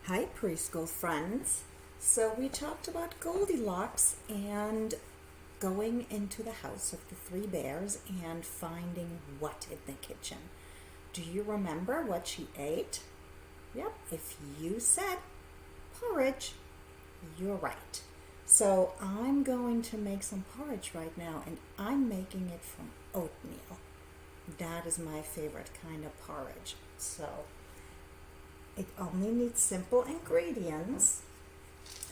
Hi, preschool friends. So we talked about Goldilocks and going into the house of the three bears and finding what in the kitchen. Do you remember what she ate? Yep, if you said porridge, you're right. So I'm going to make some porridge right now, and I'm making it from oatmeal. That is my favorite kind of porridge. So it only needs simple ingredients.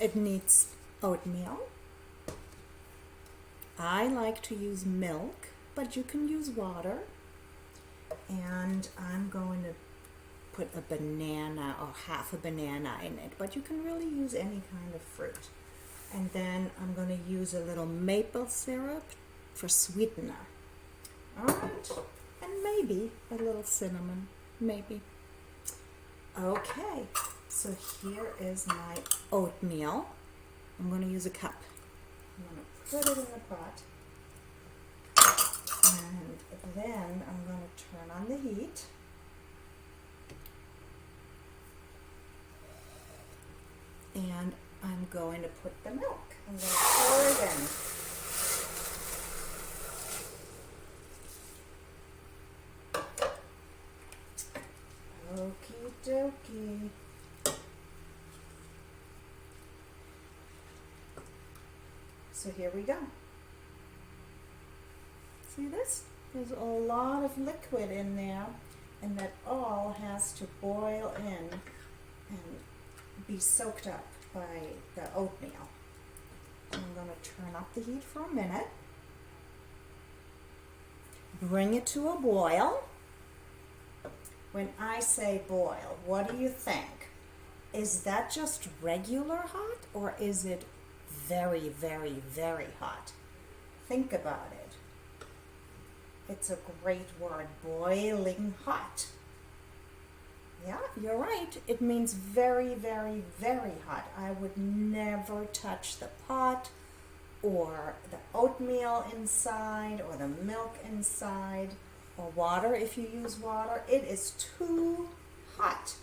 It needs oatmeal. I like to use milk, but you can use water. And I'm going to put a banana or half a banana in it, but you can really use any kind of fruit. And then I'm going to use a little maple syrup for sweetener. All right, and maybe a little cinnamon, maybe. Okay, so here is my oatmeal. I'm going to use a cup. I'm going to put it in the pot. And then I'm going to turn on the heat. And I'm going to put the milk. I'm going to pour it in. Okie dokie. So here we go. See this? There's a lot of liquid in there, and that all has to boil in and be soaked up by the oatmeal. I'm going to turn up the heat for a minute. Bring it to a boil. When I say boil, what do you think? Is that just regular hot, or is it very, very, very hot? Think about it. It's a great word, boiling hot. Yeah, you're right. It means very, very, very hot. I would never touch the pot or the oatmeal inside or the milk inside or water if you use water. It is too hot.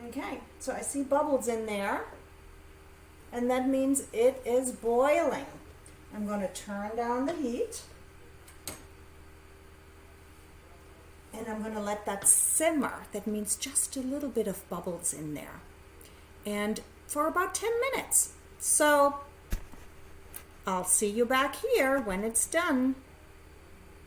Okay, so I see bubbles in there, and that means it is boiling. I'm going to turn down the heat, and I'm going to let that simmer. That means just a little bit of bubbles in there, and for about 10 minutes. So I'll see you back here when it's done.